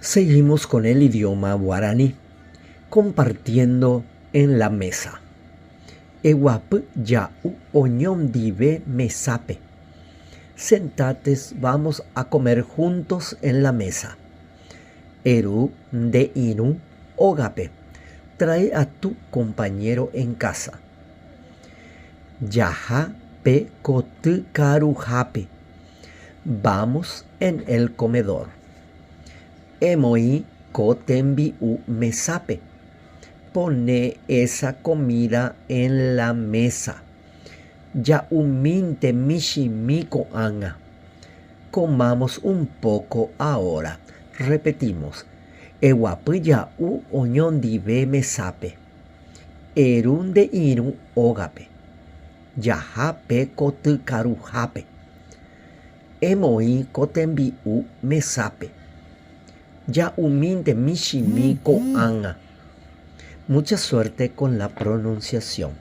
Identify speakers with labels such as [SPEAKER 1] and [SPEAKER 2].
[SPEAKER 1] Seguimos con el idioma guaraní, compartiendo en la mesa. Ewapu ya'u oñondive mesape. Sentates, vamos a comer juntos en la mesa. Eru de inu ogape. Trae a tu compañero en casa. Yaha pe kotu karujape. Vamos en el comedor. Emoi kotembi u mesape. Pone esa comida en la mesa. Ya uminte mishimiko anga. Comamos un poco ahora. Repetimos. Ewapuya u oñondive mesape. Erunde iru ogape. Yahape kotu karujape. Emoi kotembi u mesape. Ya uminte mishimiko anga. Mucha suerte con la pronunciación.